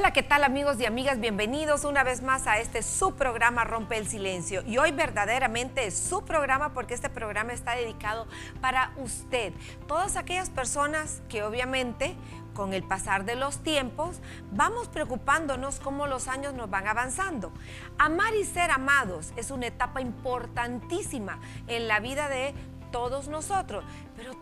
Hola, ¿qué tal amigos y amigas? Bienvenidos una vez más a este su programa Rompe el Silencio. Y hoy verdaderamente es su programa porque este programa está dedicado para usted. Todas aquellas personas que obviamente con el pasar de los tiempos vamos preocupándonos cómo los años nos van avanzando. Amar y ser amados es una etapa importantísima en la vida de todos nosotros, pero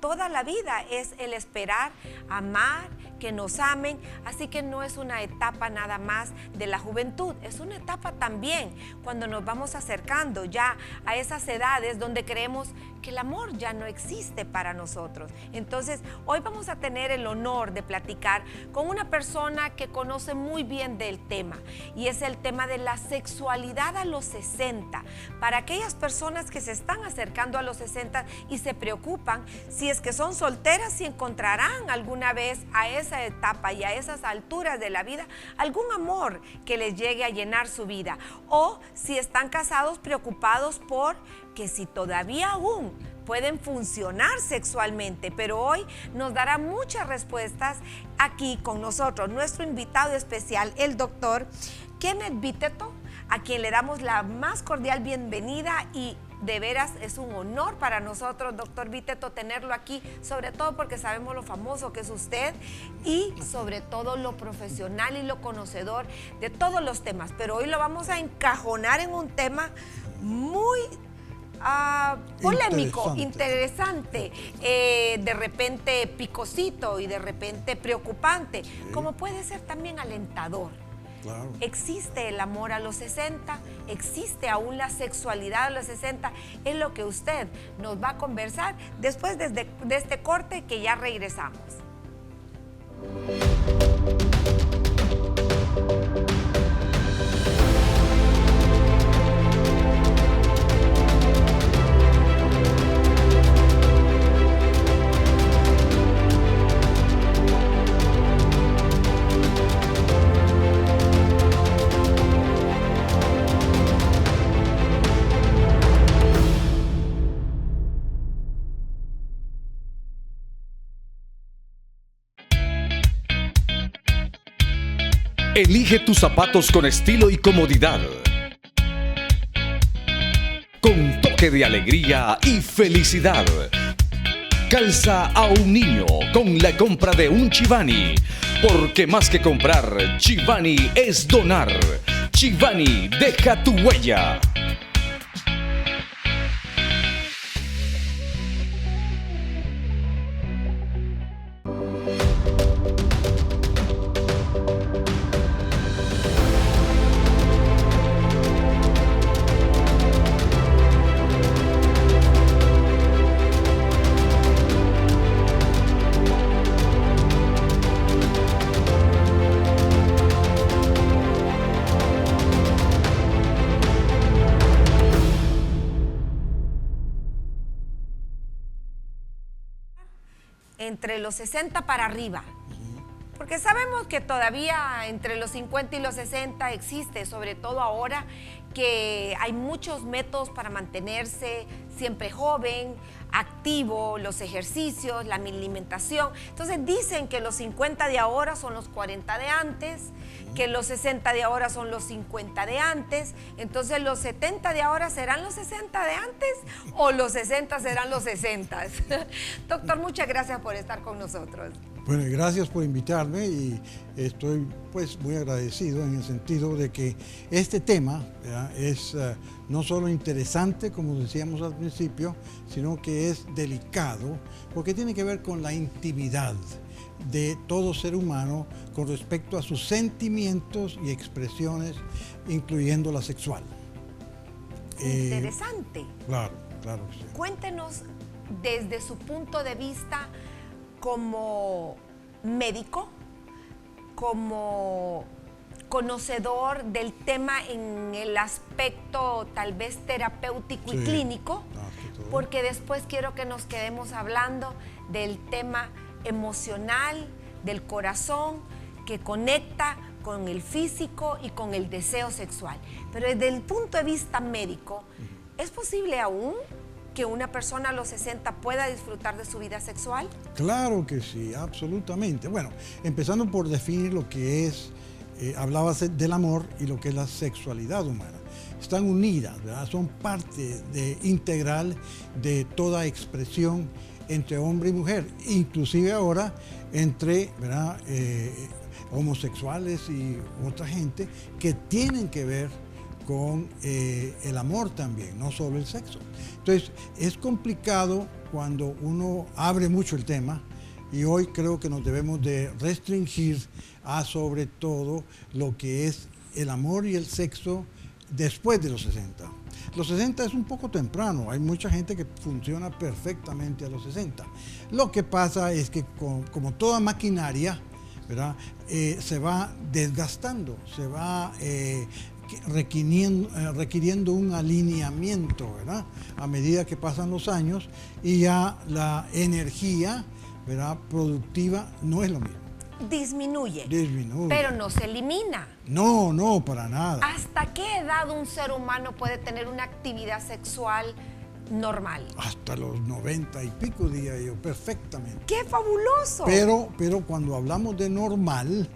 toda la vida es el esperar, amar, que nos amen, así que no es una etapa nada más de la juventud, es una etapa también cuando nos vamos acercando ya a esas edades donde creemos que el amor ya no existe para nosotros. Entonces, hoy vamos a tener el honor de platicar con una persona que conoce muy bien del tema, y es el tema de la sexualidad a los 60. Para aquellas personas que se están acercando a los 60 y se preocupan si es que son solteras, si encontrarán alguna vez a esa etapa y a esas alturas de la vida algún amor que les llegue a llenar su vida, o si están casados preocupados por que si todavía aún pueden funcionar sexualmente. Pero hoy nos dará muchas respuestas aquí con nosotros nuestro invitado especial, el doctor Kenneth Viteto, a quien le damos la más cordial bienvenida, y de veras es un honor para nosotros, doctor Viteto, tenerlo aquí, sobre todo porque sabemos lo famoso que es usted y sobre todo lo profesional y lo conocedor de todos los temas. Pero hoy lo vamos a encajonar en un tema muy polémico, interesante, de repente picosito y de repente preocupante, sí, como puede ser también alentador. Claro. ¿Existe el amor a los 60? ¿Existe aún la sexualidad a los 60? Es lo que usted nos va a conversar después de este corte, que ya regresamos. Elige tus zapatos con estilo y comodidad, con toque de alegría y felicidad. Calza a un niño con la compra de un Chivani, porque más que comprar, Chivani es donar. Chivani, deja tu huella. Entre los 60 para arriba, porque sabemos que todavía entre los 50 y los 60 existe, sobre todo ahora que hay muchos métodos para mantenerse siempre joven, activo, los ejercicios, la alimentación. Entonces dicen que los 50 de ahora son los 40 de antes, que los 60 de ahora son los 50 de antes, entonces los 70 de ahora serán los 60 de antes, o los 60 serán los 60. Doctor, muchas gracias por estar con nosotros. Bueno, gracias por invitarme, y estoy pues muy agradecido en el sentido de que este tema, ¿verdad?, es no solo interesante, como decíamos al principio, sino que es delicado, porque tiene que ver con la intimidad de todo ser humano con respecto a sus sentimientos y expresiones, incluyendo la sexual. Interesante. Claro, claro que sí. Cuéntenos desde su punto de vista como médico, como conocedor del tema en el aspecto tal vez terapéutico y clínico, porque después quiero que nos quedemos hablando del tema emocional, del corazón, que conecta con el físico y con el deseo sexual. Pero desde el punto de vista médico, ¿es posible aún que una persona a los 60 pueda disfrutar de su vida sexual? Claro que sí, absolutamente. Bueno, empezando por definir lo que es hablabas del amor y lo que es la sexualidad humana. Están unidas, ¿verdad? Son parte integral de toda expresión entre hombre y mujer, inclusive ahora entre, ¿verdad? Homosexuales y otra gente que tienen que ver con el amor también, no solo el sexo. Entonces, es complicado cuando uno abre mucho el tema, y hoy creo que nos debemos de restringir a sobre todo lo que es el amor y el sexo después de los 60. Los 60 es un poco temprano, hay mucha gente que funciona perfectamente a los 60. Lo que pasa es que como toda maquinaria, ¿verdad? Se va desgastando, se va requiriendo un alineamiento, ¿verdad? A medida que pasan los años, y ya la energía, ¿verdad?, productiva no es lo mismo. Disminuye. Disminuye. Pero no se elimina. No, no, para nada. ¿Hasta qué edad un ser humano puede tener una actividad sexual normal? Hasta los 90 y pico, diría yo, perfectamente. ¡Qué fabuloso! Pero cuando hablamos de normal,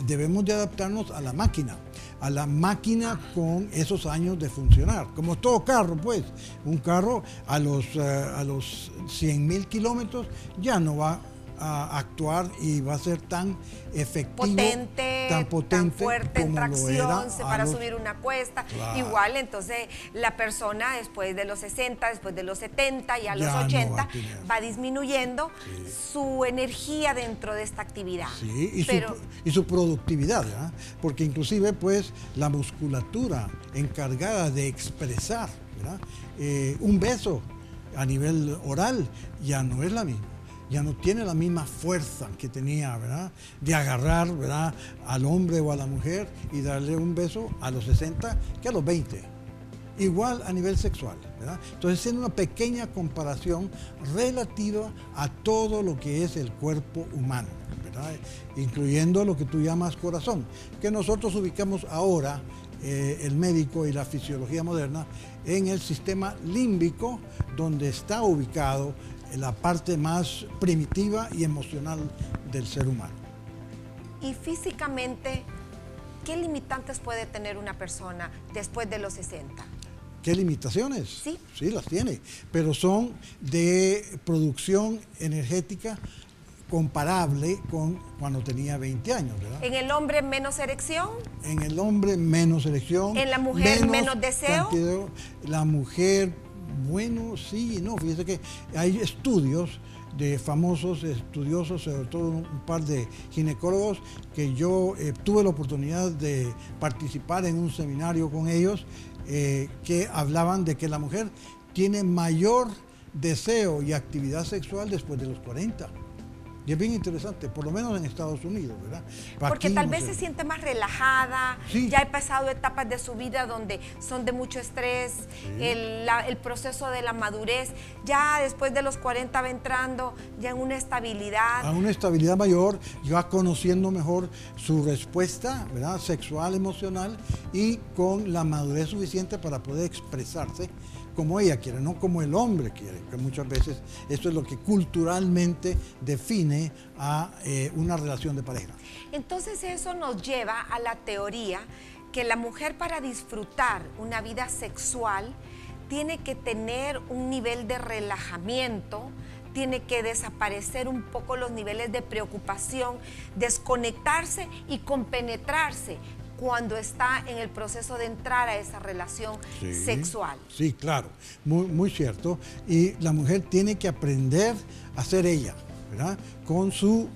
debemos de adaptarnos a la máquina con esos años de funcionar. Como todo carro, pues. Un carro a los 100,000 kilómetros ya no va a actuar y va a ser tan efectivo, tan fuerte en como tracción, lo era para subir una cuesta. Claro. Igual, entonces, la persona después de los 60, después de los 70 y a los Ya no 80 va va disminuyendo su energía dentro de esta actividad. Sí, y su productividad, ¿verdad? Porque inclusive, pues, la musculatura encargada de expresar, ¿verdad?, un beso a nivel oral ya no es la misma. Ya no tiene la misma fuerza que tenía, ¿verdad?, de agarrar, ¿verdad?, al hombre o a la mujer y darle un beso a los 60 que a los 20. Igual a nivel sexual, ¿verdad? Entonces, tiene una pequeña comparación relativa a todo lo que es el cuerpo humano, ¿verdad?, incluyendo lo que tú llamas corazón, que nosotros ubicamos ahora, el médico y la fisiología moderna, en el sistema límbico, donde está ubicado la parte más primitiva y emocional del ser humano. Y físicamente, ¿qué limitantes puede tener una persona después de los 60? ¿Qué limitaciones? Sí. Sí, las tiene, pero son de producción energética comparable con cuando tenía 20 años, ¿verdad? ¿En el hombre menos erección? En el hombre menos erección. ¿En la mujer menos deseo? La mujer, bueno, sí y no. Fíjese que hay estudios de famosos estudiosos, sobre todo un par de ginecólogos, que yo tuve la oportunidad de participar en un seminario con ellos, que hablaban de que la mujer tiene mayor deseo y actividad sexual después de los 40. Y es bien interesante, por lo menos en Estados Unidos, ¿verdad? Porque aquí tal no vez sé. se siente más relajada, Sí. ya he pasado etapas de su vida donde son de mucho estrés, el proceso de la madurez, ya después de los 40 va entrando ya en una estabilidad. A una estabilidad mayor, ya conociendo mejor su respuesta, ¿verdad?, sexual, emocional, y con la madurez suficiente para poder expresarse como ella quiere, no como el hombre quiere, que muchas veces esto es lo que culturalmente define a una relación de pareja. Entonces eso nos lleva a la teoría que la mujer, para disfrutar una vida sexual, tiene que tener un nivel de relajamiento, tiene que desaparecer un poco los niveles de preocupación, desconectarse y compenetrarse cuando está en el proceso de entrar a esa relación sexual. Sí, claro, muy, muy cierto. Y la mujer tiene que aprender a ser ella, ¿verdad?, con sus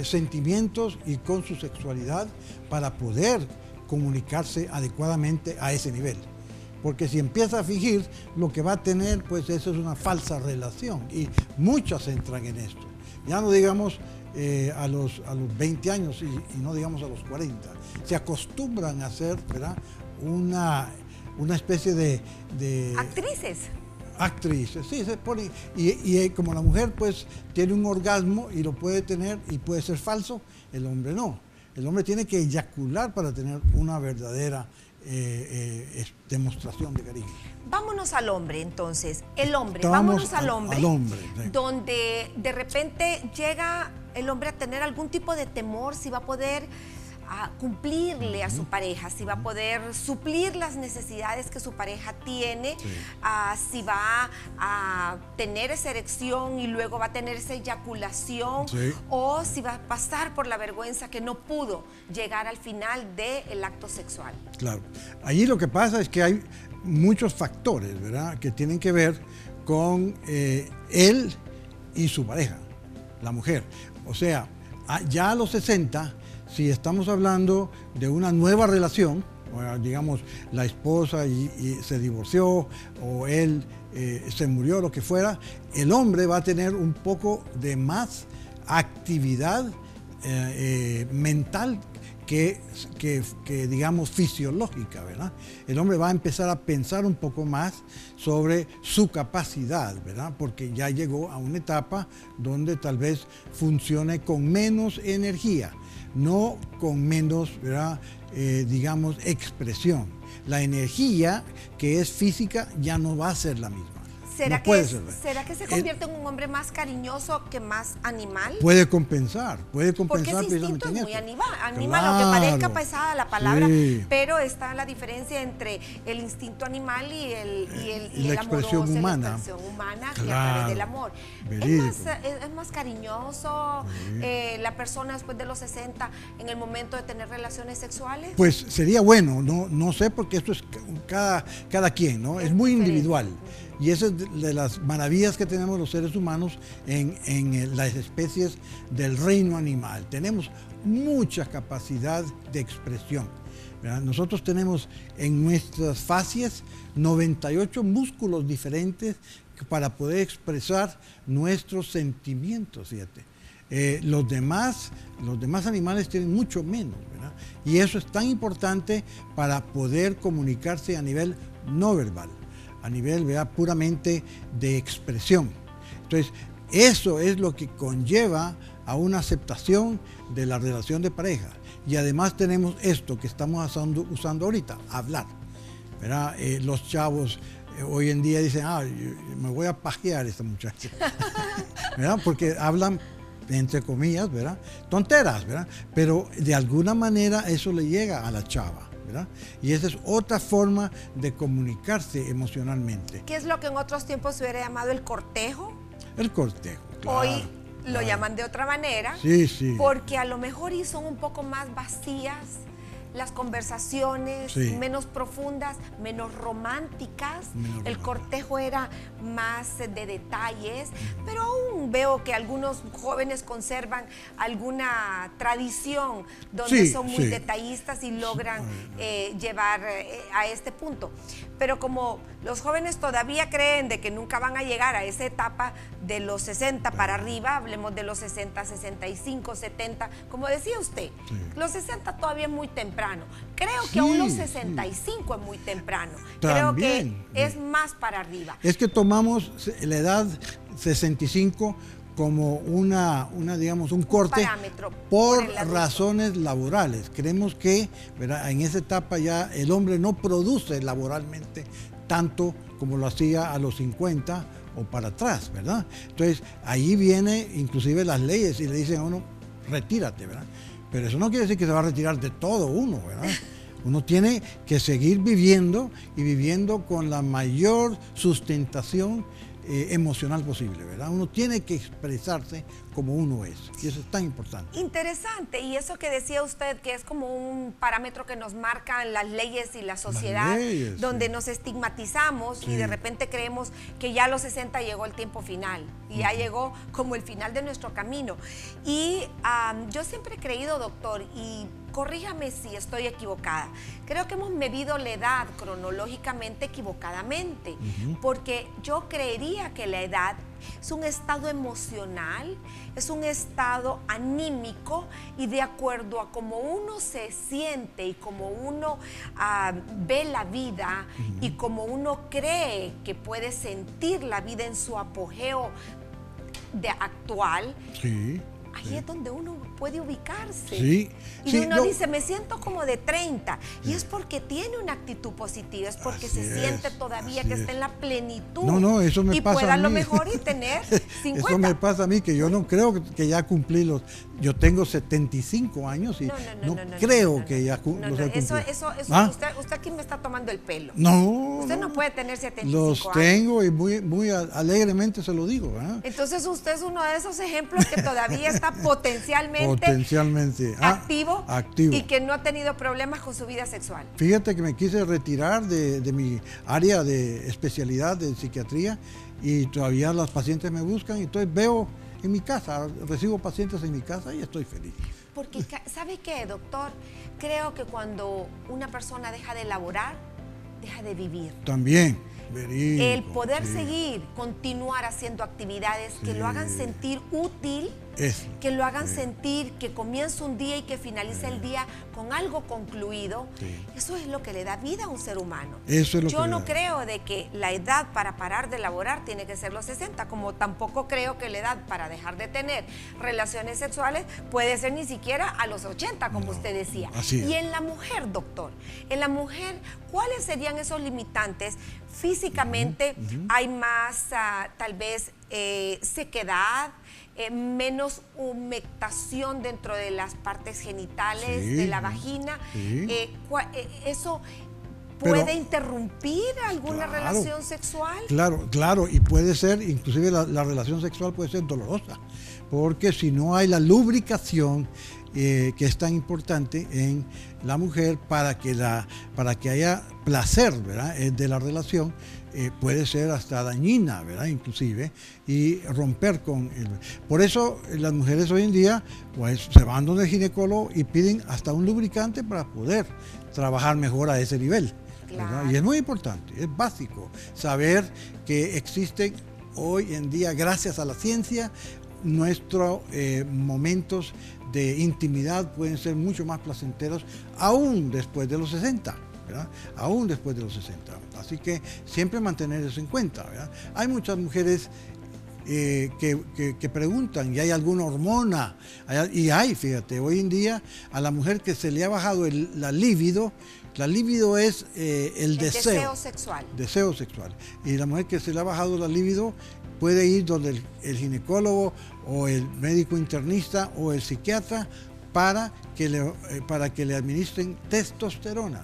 sentimientos y con su sexualidad, para poder comunicarse adecuadamente a ese nivel. Porque si empieza a fingir, lo que va a tener, pues eso es una falsa relación. Y muchas entran en esto. Ya no digamos a los 20 años y no digamos a los 40. Se acostumbran a ser, ¿verdad?, una especie de actrices, sí, se pone, y como la mujer pues tiene un orgasmo y lo puede tener y puede ser falso, el hombre no. El hombre tiene que eyacular para tener una verdadera demostración de cariño. Vámonos al hombre, entonces. El hombre, Vámonos vámonos al hombre. al hombre, sí. Donde de repente llega el hombre a tener algún tipo de temor, si va a poder cumplirle a su pareja, si va a poder suplir las necesidades que su pareja tiene, si va a tener esa erección y luego va a tener esa eyaculación, o si va a pasar por la vergüenza que no pudo llegar al final del acto sexual. Claro. Allí lo que pasa es que hay muchos factores, ¿verdad?, que tienen que ver con él y su pareja, la mujer. O sea, ya a los 60, si estamos hablando de una nueva relación, o digamos la esposa y se divorció, o él se murió, lo que fuera, el hombre va a tener un poco de más actividad mental que digamos fisiológica, ¿verdad? El hombre va a empezar a pensar un poco más sobre su capacidad, ¿verdad? Porque ya llegó a una etapa donde tal vez funcione con menos energía, no con menos, ¿verdad?, digamos, expresión. La energía que es física ya no va a ser la misma. ¿Será que se convierte en un hombre más cariñoso que más animal? Puede compensar. Porque ese instinto es muy animal, claro, aunque parezca pesada la palabra, pero está la diferencia entre el instinto animal y la el expresión amoroso, humana. la expresión humana, Claro, que a través del amor. Es más cariñoso la persona después de los 60 en el momento de tener relaciones sexuales. Pues sería bueno, no sé, porque esto es cada quien, ¿no? Es muy individual. Y esa es de las maravillas que tenemos los seres humanos en las especies del reino animal. Tenemos mucha capacidad de expresión, ¿verdad? Nosotros tenemos en nuestras fascias 98 músculos diferentes para poder expresar nuestros sentimientos, fíjate. Los demás animales tienen mucho menos, ¿verdad? Y eso es tan importante para poder comunicarse a nivel no verbal, a nivel, ¿verdad?, puramente de expresión. Entonces, eso es lo que conlleva a una aceptación de la relación de pareja. Y además tenemos esto que estamos usando ahorita, hablar, ¿verdad? Los chavos hoy en día dicen, me voy a pajear a esta muchacha, ¿verdad? Porque hablan, entre comillas, ¿verdad?, tonteras, ¿verdad? Pero de alguna manera eso le llega a la chava, ¿verdad? Y esa es otra forma de comunicarse emocionalmente. ¿Qué es lo que en otros tiempos se hubiera llamado el cortejo? El cortejo, claro. Hoy lo llaman de otra manera, porque a lo mejor son un poco más vacías las conversaciones, menos profundas, menos románticas. El cortejo era más de detalles, pero aún veo que algunos jóvenes conservan alguna tradición donde son muy detallistas y logran llevar a este punto. Pero como los jóvenes todavía creen de que nunca van a llegar a esa etapa de los 60 para arriba, hablemos de los 60, 65, 70, como decía usted, los 60 todavía es muy temprano. Creo que aún los 65 es muy temprano. También. Creo que es más para arriba. Es que tomamos la edad 65 como digamos, un corte parámetro por razones laborales. Creemos que, ¿verdad?, en esa etapa ya el hombre no produce laboralmente tanto como lo hacía a los 50 o para atrás, ¿verdad? Entonces, ahí viene inclusive las leyes y le dicen a uno, retírate, ¿verdad? Pero eso no quiere decir que se va a retirar de todo uno, ¿verdad? Uno tiene que seguir viviendo y viviendo con la mayor sustentación emocional posible, ¿verdad? Uno tiene que expresarse como uno es, y eso es tan importante. Interesante, y eso que decía usted, que es como un parámetro que nos marcan las leyes y la sociedad, donde nos estigmatizamos y de repente creemos que ya a los 60 llegó el tiempo final, y ya llegó como el final de nuestro camino. Y yo siempre he creído, doctor, y corríjame si estoy equivocada, creo que hemos medido la edad cronológicamente equivocadamente, porque yo creería que la edad es un estado emocional, es un estado anímico, y de acuerdo a cómo uno se siente y cómo uno ve la vida y cómo uno cree que puede sentir la vida en su apogeo actual, ahí es donde uno puede ubicarse. Sí, Y sí, uno yo- dice, me siento como de 30. Y es porque tiene una actitud positiva, es porque Así se siente es, todavía así que es. está en la plenitud. No, eso me y pasa pueda a a lo mí. mejor y tener 50. Eso me pasa a mí, que yo no creo que ya cumplí los... Yo tengo 75 años y no creo que ya No, los he eso, cumplido. ¿Ah? usted aquí me está tomando el pelo. No. Usted no puede tener 75 Los años. tengo y muy alegremente se lo digo. ¿Ah? Entonces usted es uno de esos ejemplos que todavía está potencialmente activo y que no ha tenido problemas con su vida sexual. Fíjate que me quise retirar de mi área de especialidad de psiquiatría y todavía las pacientes me buscan y entonces veo en mi casa, recibo pacientes en mi casa y estoy feliz. Porque, ¿sabe qué, doctor? Creo que cuando una persona deja de laborar, deja de vivir. También, verídico, El poder sí. seguir, continuar haciendo actividades que Sí. lo hagan sentir útil, Eso. que lo hagan sentir que comienza un día y que finaliza el día con algo concluido, Sí. eso es lo que le da vida a un ser humano. Eso es lo Yo que le no da. creo de que la edad para parar de laborar tiene que ser los 60, como tampoco creo que la edad para dejar de tener relaciones sexuales puede ser ni siquiera a los 80, como usted decía. así es. Y en la mujer, doctor, en la mujer, ¿cuáles serían esos limitantes? Físicamente hay más, tal vez, sequedad, menos humectación dentro de las partes genitales, Sí, de la vagina. sí. ¿Eso Pero- puede interrumpir alguna Claro. relación sexual? Claro, y puede ser, inclusive la relación sexual puede ser dolorosa, porque si no hay la lubricación que es tan importante en la mujer para que haya placer, ¿verdad? De la relación, puede ser hasta dañina, ¿verdad? Inclusive, y romper con el... Por eso las mujeres hoy en día pues se van donde el ginecólogo y piden hasta un lubricante para poder trabajar mejor a ese nivel. ¿verdad? Claro. Y es muy importante, es básico saber que existen hoy en día, gracias a la ciencia, nuestros momentos de intimidad pueden ser mucho más placenteros aún después de los 60, ¿verdad? Aún después de los 60. Así que siempre mantener eso en cuenta, ¿verdad? Hay muchas mujeres que preguntan, ¿y hay alguna hormona? Fíjate, hoy en día a la mujer que se le ha bajado la libido es el deseo sexual. deseo sexual. Y la mujer que se le ha bajado la libido puede ir donde el ginecólogo o el médico internista o el psiquiatra para que le administren testosterona.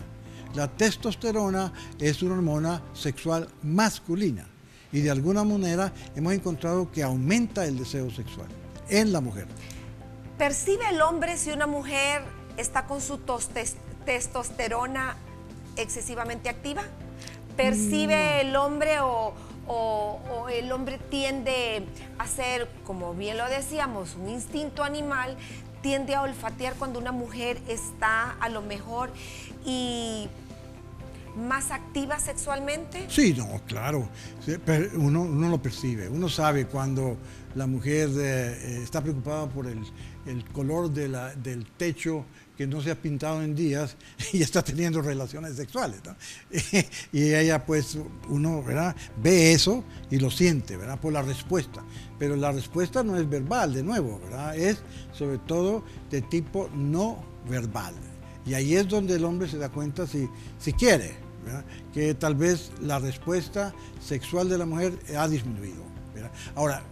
La testosterona es una hormona sexual masculina y de alguna manera hemos encontrado que aumenta el deseo sexual en la mujer. ¿Percibe el hombre si una mujer está con su testosterona excesivamente activa? ¿Percibe el hombre o el hombre tiende a ser, como bien lo decíamos, un instinto animal, tiende a olfatear cuando una mujer está a lo mejor y más activa sexualmente? Sí, no, claro. Sí, pero uno lo percibe. Uno sabe cuando la mujer está preocupada por el color del techo que no se ha pintado en días y está teniendo relaciones sexuales, ¿no? Y ella, pues, uno, ¿verdad?, ve eso y lo siente, ¿verdad?, por la respuesta. Pero la respuesta no es verbal, de nuevo, ¿verdad?, es sobre todo de tipo no verbal. Y ahí es donde el hombre se da cuenta si quiere, ¿verdad?, que tal vez la respuesta sexual de la mujer ha disminuido, ¿verdad? Ahora,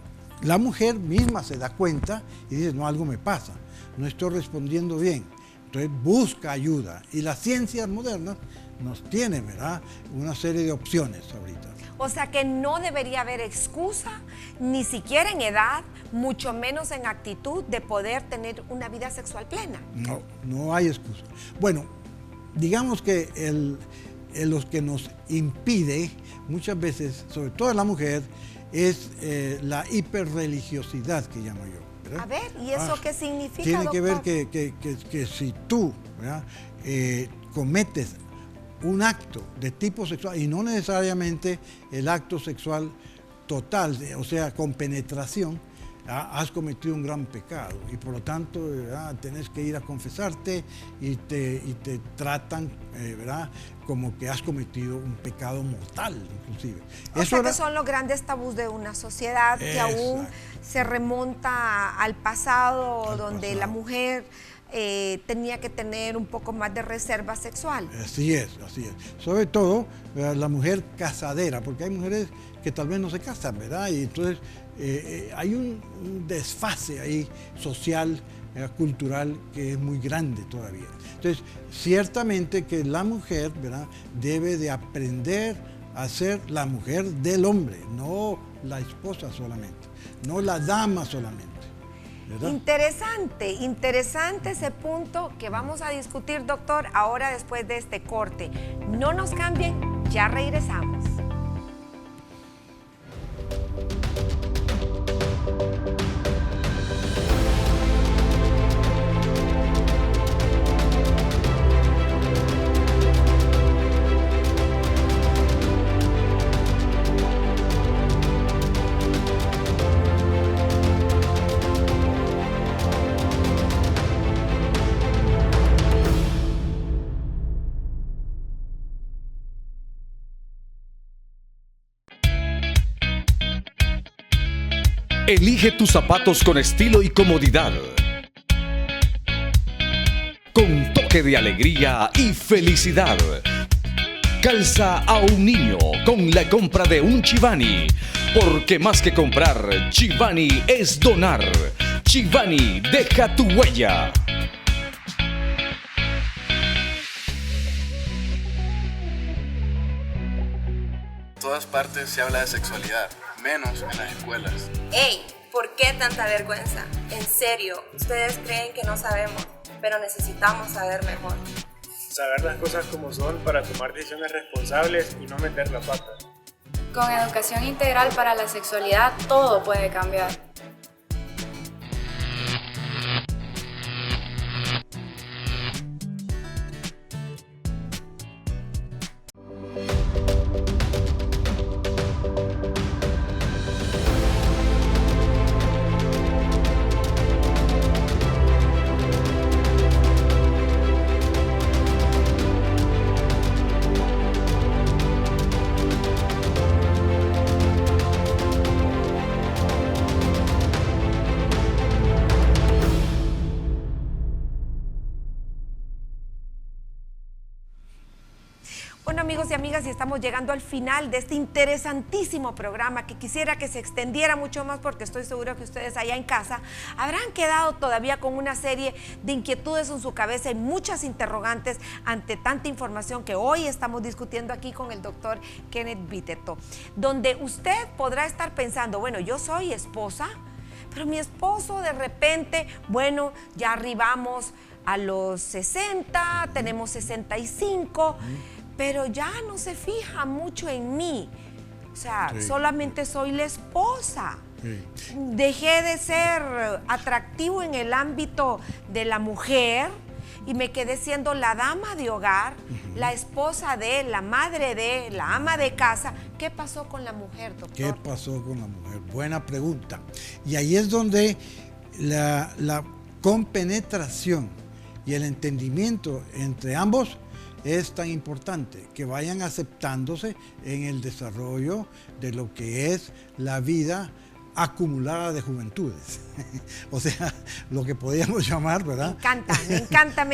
la mujer misma se da cuenta y dice, no, algo me pasa, no estoy respondiendo bien. Entonces busca ayuda y las ciencias modernas nos tienen, ¿verdad?, una serie de opciones ahorita. O sea que no debería haber excusa, ni siquiera en edad, mucho menos en actitud, de poder tener una vida sexual plena. No hay excusa. Bueno, digamos que lo que nos impide muchas veces, sobre todo en la mujer, es la hiperreligiosidad que llamo yo. ¿verdad? A ver, ¿y eso qué significa, Tiene que ver doctor? que si tú, ¿verdad?, cometes un acto de tipo sexual, y no necesariamente el acto sexual total, o sea, con penetración, has cometido un gran pecado y por lo tanto tenés que ir a confesarte y te tratan, ¿verdad?, como que has cometido un pecado mortal, inclusive. O sea que son los grandes tabús de una sociedad que aún se remonta al pasado, donde la mujer tenía que tener un poco más de reserva sexual. Así es, así es. Sobre todo la mujer casadera, porque hay mujeres que tal vez no se casan, ¿verdad? Y entonces hay un desfase ahí social, cultural, que es muy grande todavía. Entonces, ciertamente que la mujer, ¿verdad?, debe de aprender a ser la mujer del hombre, no la esposa solamente, no la dama solamente. ¿Verdad? Interesante, interesante ese punto que vamos a discutir, doctor, ahora después de este corte. No nos cambien, ya regresamos. Elige tus zapatos con estilo y comodidad, con toque de alegría y felicidad. Calza a un niño con la compra de un Chivani, porque más que comprar, Chivani es donar. Chivani, deja tu huella. En todas partes se habla de sexualidad, menos en las escuelas. ¡Ey! ¿Por qué tanta vergüenza? En serio, ustedes creen que no sabemos, pero necesitamos saber mejor. Saber las cosas como son para tomar decisiones responsables y no meter la pata. Con educación integral para la sexualidad, todo puede cambiar. Bueno, amigos y amigas, y estamos llegando al final de este interesantísimo programa que quisiera que se extendiera mucho más, porque estoy seguro que ustedes allá en casa habrán quedado todavía con una serie de inquietudes en su cabeza y muchas interrogantes ante tanta información que hoy estamos discutiendo aquí con el doctor Kenneth Biteto, donde usted podrá estar pensando, bueno, yo soy esposa, pero mi esposo de repente, bueno, ya arribamos a los 60, tenemos 65, pero ya no se fija mucho en mí. O sea, solamente soy la esposa. Dejé de ser atractivo en el ámbito de la mujer y me quedé siendo la dama de hogar, la esposa de, la madre de, la ama de casa. ¿Qué pasó con la mujer, doctor? ¿Qué pasó con la mujer? Buena pregunta. Y ahí es donde la compenetración y el entendimiento entre ambos es tan importante, que vayan aceptándose en el desarrollo de lo que es la vida acumulada de juventudes. O sea, lo que podríamos llamar, ¿verdad? Me encanta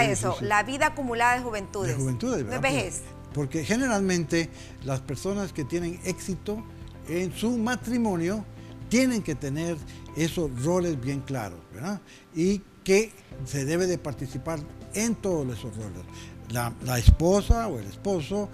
Sí, eso, sí, sí. La vida acumulada de juventudes. De juventudes, No ¿verdad? es vejez. Porque generalmente las personas que tienen éxito en su matrimonio tienen que tener esos roles bien claros, ¿verdad? Y que se debe de participar en todos esos roles. La esposa o el esposo,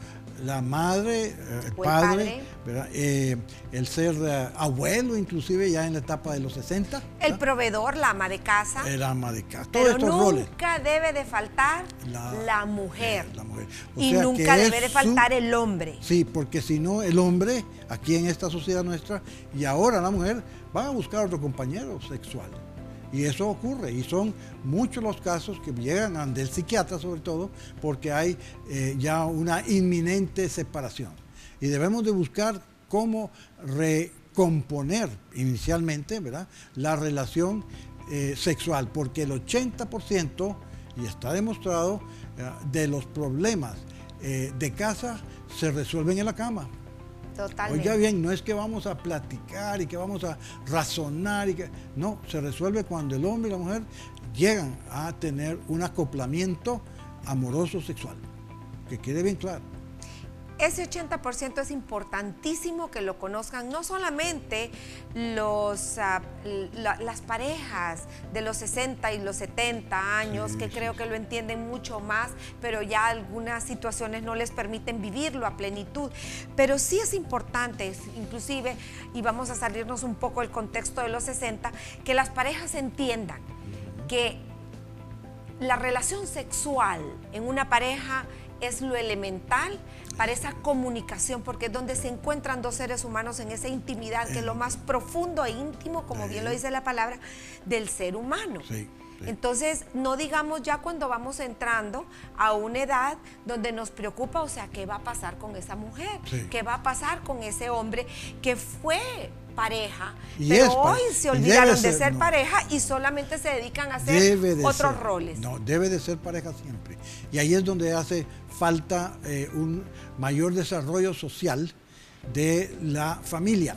la madre, el padre, ¿verdad? El ser abuelo, inclusive ya en la etapa de los 60. ¿verdad? El proveedor, la ama de casa. El ama de casa. Pero Todos estos roles. nunca debe de faltar la mujer. La mujer. O Y sea, nunca que debe es de faltar el hombre. Sí, porque si no, el hombre, aquí en esta sociedad nuestra, y ahora la mujer, van a buscar otro compañero sexual. Y eso ocurre, y son muchos los casos que llegan ante el psiquiatra sobre todo, porque hay ya una inminente separación. Y debemos de buscar cómo componer inicialmente, ¿verdad?, la relación sexual, porque el 80%, y está demostrado, de los problemas de casa se resuelven en la cama. Totalmente. Oiga bien, no es que vamos a platicar y que vamos a razonar, no, se resuelve cuando el hombre y la mujer llegan a tener un acoplamiento amoroso sexual, que quede bien claro. Ese 80% es importantísimo que lo conozcan, no solamente las parejas de los 60 y los 70 años, que creo que lo entienden mucho más, pero ya algunas situaciones no les permiten vivirlo a plenitud. Pero sí es importante, inclusive, y vamos a salirnos un poco del contexto de los 60, que las parejas entiendan que la relación sexual en una pareja es lo elemental para esa comunicación, porque es donde se encuentran dos seres humanos en esa intimidad, que es lo más profundo e íntimo, como bien lo dice la palabra, del ser humano. Sí. Entonces, no digamos ya cuando vamos entrando a una edad donde nos preocupa, o sea, ¿qué va a pasar con esa mujer? Sí. ¿Qué va a pasar con ese hombre que fue pareja, Y pero es hoy pareja. se Y olvidaron debe de ser, ser no. pareja y solamente se dedican a hacer otros roles? No, debe de ser pareja siempre. Y ahí es donde hace falta un mayor desarrollo social de la familia,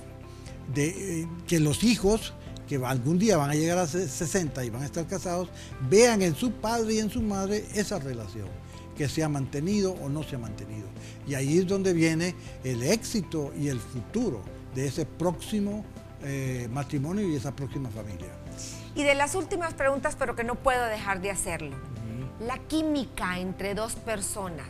de que los hijos que algún día van a llegar a 60 y van a estar casados, vean en su padre y en su madre esa relación, que se ha mantenido o no se ha mantenido. Y ahí es donde viene el éxito y el futuro de ese próximo matrimonio y esa próxima familia. Y de las últimas preguntas, pero que no puedo dejar de hacerlo. La química entre dos personas,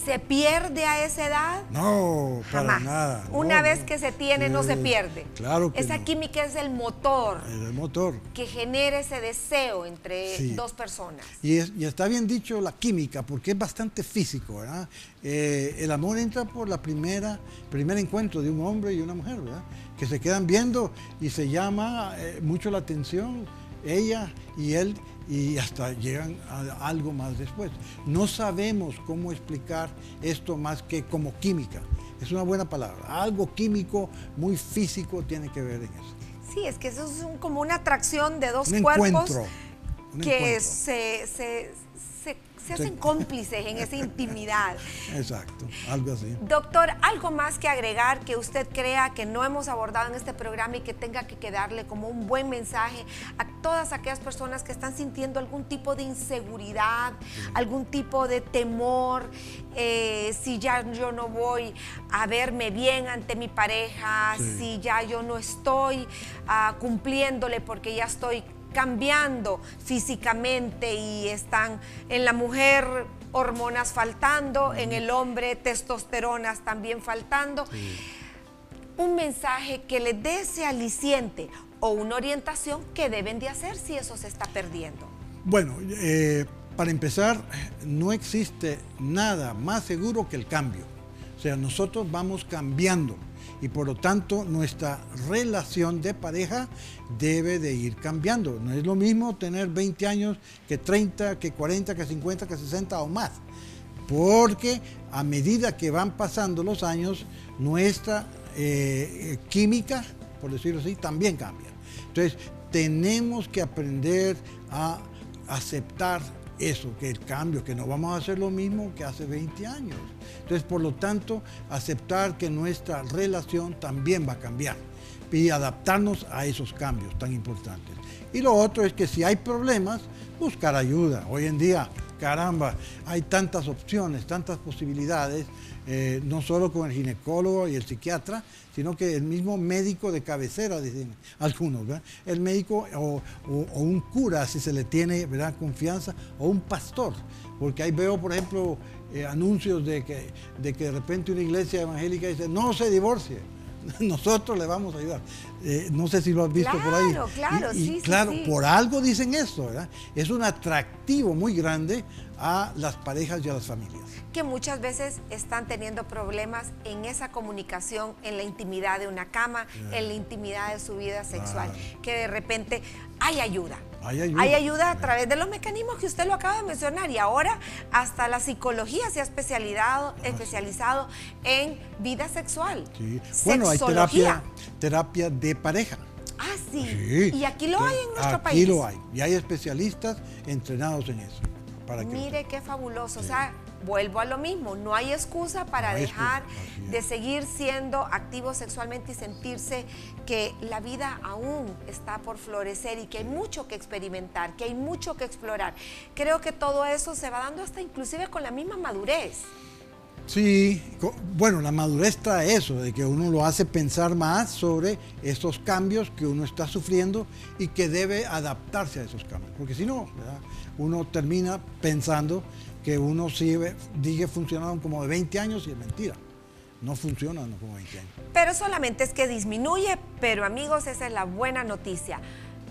¿se pierde a esa edad? No, para Jamás. nada. Una No, vez no. que se tiene, no se pierde. Claro que Esa no. química es el motor El motor. que genera ese deseo entre Sí. dos personas. Y está bien dicho la química, porque es bastante físico, ¿verdad? El amor entra por primer encuentro de un hombre y una mujer, ¿verdad? Que se quedan viendo y se llama mucho la atención, ella y él, y hasta llegan a algo más después. No sabemos cómo explicar esto más que como química. Es una buena palabra. Algo químico, muy físico, tiene que ver en eso. Sí, es que eso es como una atracción de dos Un cuerpos encuentro. que se hacen cómplices en esa intimidad. Exacto, algo así. Doctor, ¿algo más que agregar que usted crea que no hemos abordado en este programa y que tenga que quedarle como un buen mensaje a todas aquellas personas que están sintiendo algún tipo de inseguridad, algún tipo de temor, si ya yo no voy a verme bien ante mi pareja, si ya yo no estoy cumpliéndole porque ya estoy cambiando físicamente y están en la mujer hormonas faltando, en el hombre testosteronas también faltando? Un mensaje que les dé ese aliciente o una orientación que deben de hacer si eso se está perdiendo. Bueno, para empezar, no existe nada más seguro que el cambio. O sea, nosotros vamos cambiando y por lo tanto nuestra relación de pareja debe de ir cambiando. No es lo mismo tener 20 años que 30, que 40, que 50, que 60 o más. Porque a medida que van pasando los años, nuestra química, por decirlo así, también cambia. Entonces, tenemos que aprender a aceptar eso, que el cambio, que no vamos a hacer lo mismo que hace 20 años. Entonces, por lo tanto, aceptar que nuestra relación también va a cambiar y adaptarnos a esos cambios tan importantes. Y lo otro es que si hay problemas, buscar ayuda. Hoy en día, caramba, hay tantas opciones, tantas posibilidades, no solo con el ginecólogo y el psiquiatra, sino que el mismo médico de cabecera, dicen algunos, ¿verdad? El médico o un cura, si se le tiene, ¿verdad?, confianza, o un pastor, porque ahí veo, por ejemplo, anuncios de que de repente una iglesia evangélica dice, no se divorcie, nosotros le vamos a ayudar. No sé si lo has visto por ahí. Claro, sí, claro, sí. por algo dicen esto, ¿verdad? Es un atractivo muy grande a las parejas y a las familias. Que muchas veces están teniendo problemas en esa comunicación, en la intimidad de una cama, en la intimidad de su vida sexual, que de repente hay ayuda. Hay ayuda. A través de los mecanismos que usted lo acaba de mencionar, y ahora hasta la psicología se ha especializado en vida sexual. Sí. Bueno, hay terapia de pareja. Ah, sí. Sí. Y aquí lo hay en nuestro país. Aquí lo hay. Y hay especialistas entrenados en eso. Mire qué fabuloso. Sí. O sea, vuelvo a lo mismo. No hay excusa para dejar de seguir siendo activos sexualmente y sentirse que la vida aún está por florecer y que hay mucho que experimentar, que hay mucho que explorar. Creo que todo eso se va dando hasta inclusive con la misma madurez. Sí, bueno, la madurez trae eso, de que uno lo hace pensar más sobre estos cambios que uno está sufriendo y que debe adaptarse a esos cambios, porque si no, ¿verdad? Uno termina pensando que uno sigue funcionando como de 20 años y es mentira. No funciona como 20 años. Pero solamente es que disminuye, pero amigos, esa es la buena noticia.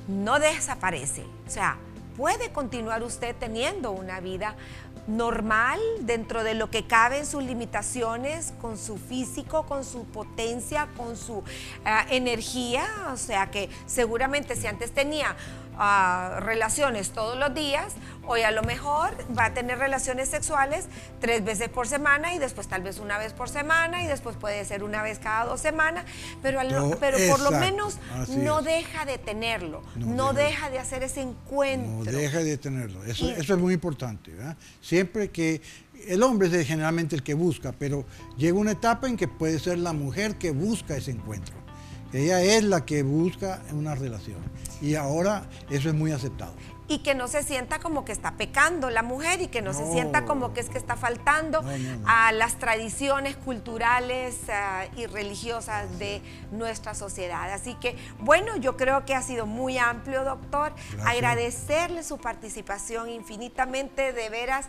No desaparece, o sea, puede continuar usted teniendo una vida normal dentro de lo que cabe en sus limitaciones, con su físico, con su potencia, con su energía. O sea que seguramente si antes tenía relaciones todos los días, hoy a lo mejor va a tener relaciones sexuales 3 veces por semana y después tal vez una vez por semana y después puede ser una vez cada 2 semanas, pero por lo menos no deja de tenerlo, no deja de hacer ese encuentro. No deja de tenerlo, eso es muy importante, ¿verdad? Siempre que el hombre es generalmente el que busca, pero llega una etapa en que puede ser la mujer que busca ese encuentro. Ella es la que busca una relación y ahora eso es muy aceptado. Y que no se sienta como que está pecando la mujer y que no se sienta como que es que está faltando a las tradiciones culturales y religiosas de nuestra sociedad. Así que, bueno, yo creo que ha sido muy amplio, doctor. Gracias. Agradecerle su participación infinitamente, de veras,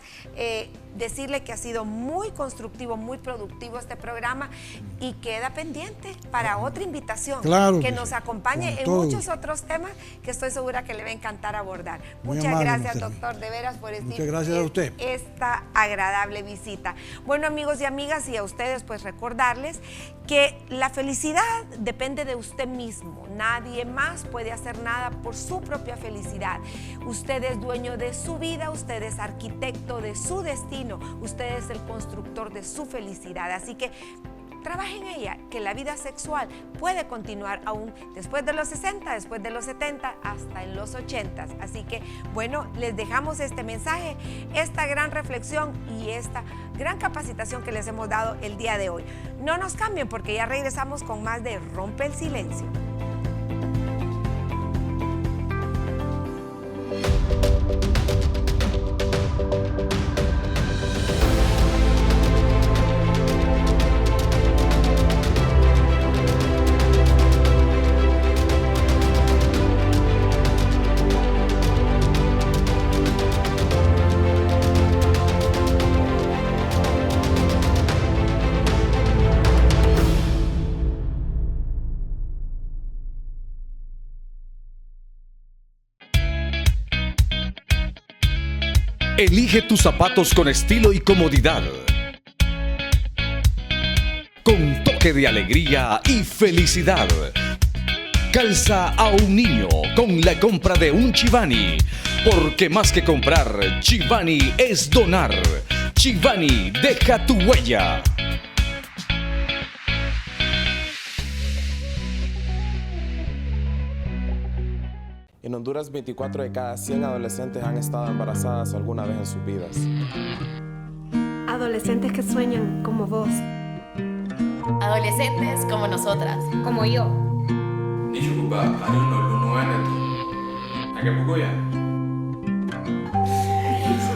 decirle que ha sido muy constructivo, muy productivo este programa y queda pendiente para otra invitación que nos acompañe en muchos otros temas que estoy segura que le va a encantar abordar. Muchas gracias, doctor, de veras, por esta agradable visita. Bueno, amigos y amigas, y a ustedes, pues recordarles que la felicidad depende de usted mismo. Nadie más puede hacer nada por su propia felicidad. Usted es dueño de su vida, usted es arquitecto de su destino, usted es el constructor de su felicidad. Así que trabaje en ella, que la vida sexual puede continuar aún después de los 60, después de los 70, hasta en los 80. Así que, bueno, les dejamos este mensaje, esta gran reflexión y esta gran capacitación que les hemos dado el día de hoy. No nos cambien porque ya regresamos con más de Rompe el Silencio. Elige tus zapatos con estilo y comodidad, con toque de alegría y felicidad. Calza a un niño con la compra de un Chivani, porque más que comprar, Chivani es donar. Chivani, deja tu huella. En Honduras, 24 de cada 100 adolescentes han estado embarazadas alguna vez en sus vidas. Adolescentes que sueñan como vos. Adolescentes como nosotras. Como yo.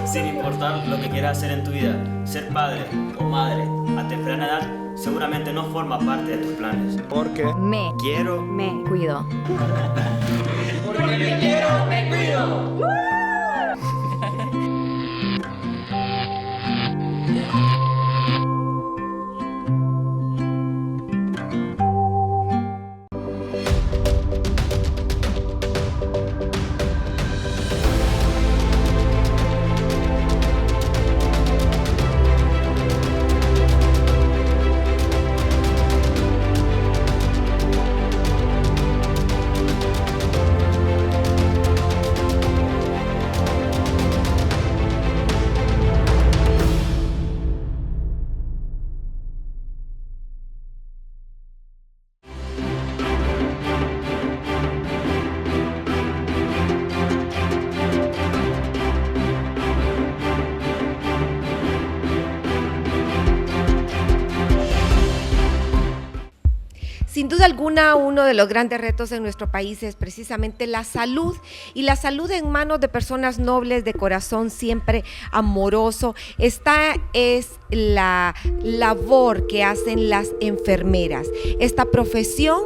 Sin importar lo que quieras hacer en tu vida, ser padre o madre a temprana edad seguramente no forma parte de tus planes. Porque me cuido. Porque me quiero, me cuido. Sin duda alguna, uno de los grandes retos en nuestro país es precisamente la salud, y la salud en manos de personas nobles, de corazón siempre amoroso. Esta es la labor que hacen las enfermeras, esta profesión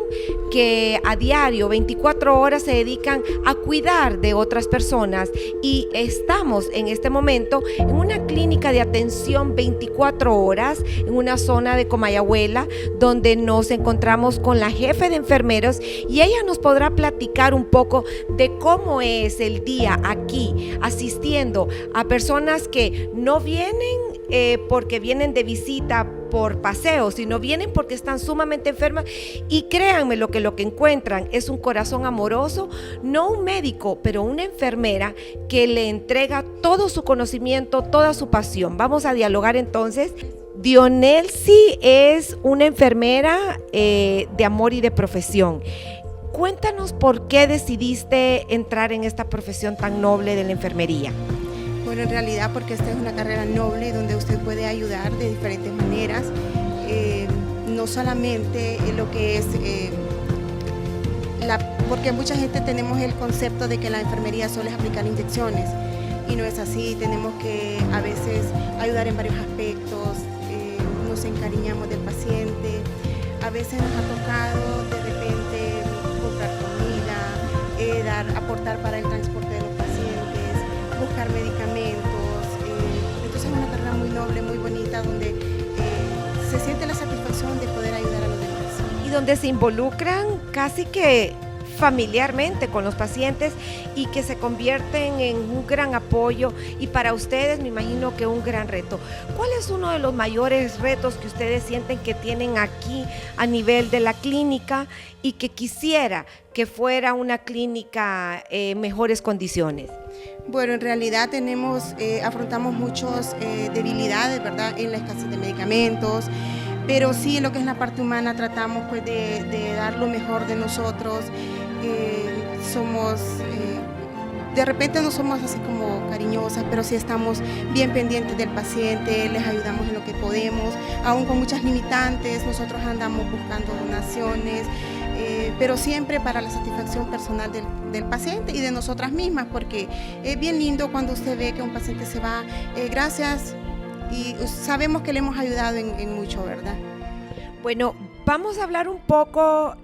que a diario, 24 horas, se dedican a cuidar de otras personas, y estamos en este momento en una clínica de atención 24 horas en una zona de Comayagüela, donde nos encontramos con la jefe de enfermeros, y ella nos podrá platicar un poco de cómo es el día aquí asistiendo a personas que no vienen porque vienen de visita por paseo, sino vienen porque están sumamente enfermas, y créanme lo que encuentran es un corazón amoroso, no un médico, pero una enfermera que le entrega todo su conocimiento, toda su pasión. Vamos a dialogar entonces. Dionelsi es una enfermera de amor y de profesión. Cuéntanos por qué decidiste entrar en esta profesión tan noble de la enfermería. Bueno, en realidad porque esta es una carrera noble donde usted puede ayudar de diferentes maneras, no solamente en lo que es, porque mucha gente tenemos el concepto de que la enfermería solo es aplicar inyecciones, y no es así. Tenemos que a veces ayudar en varios aspectos, nos encariñamos del paciente, a veces nos ha tocado de repente comprar comida, aportar para el transporte de los pacientes, buscar medicamentos. Entonces es una carrera muy noble, muy bonita, donde se siente la satisfacción de poder ayudar a los demás. Y donde se involucran casi que familiarmente con los pacientes, y que se convierten en un gran apoyo, y para ustedes me imagino que un gran reto. ¿Cuál es uno de los mayores retos que ustedes sienten que tienen aquí a nivel de la clínica, y que quisiera que fuera una clínica en mejores condiciones? Bueno, en realidad afrontamos muchas debilidades, ¿verdad?, en la escasez de medicamentos, pero sí, en lo que es la parte humana tratamos pues de dar lo mejor de nosotros. De repente no somos así como cariñosas, pero sí estamos bien pendientes del paciente, les ayudamos en lo que podemos, aún con muchas limitantes. Nosotros andamos buscando donaciones, pero siempre para la satisfacción personal del paciente y de nosotras mismas, porque es bien lindo cuando usted ve que un paciente se va, gracias, y sabemos que le hemos ayudado en mucho, ¿verdad? Bueno, vamos a hablar un poco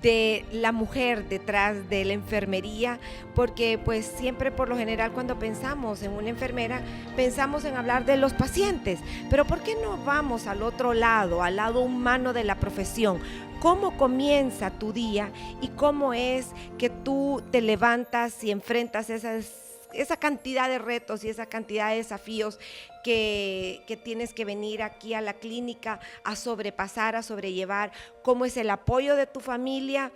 de la mujer detrás de la enfermería, porque pues siempre por lo general cuando pensamos en una enfermera pensamos en hablar de los pacientes, pero ¿por qué no vamos al otro lado, al lado humano de la profesión? ¿Cómo comienza tu día y cómo es que tú te levantas y enfrentas esa cantidad de retos y esa cantidad de desafíos que tienes que venir aquí a la clínica a sobrepasar, a sobrellevar? ¿Cómo es el apoyo de tu familia?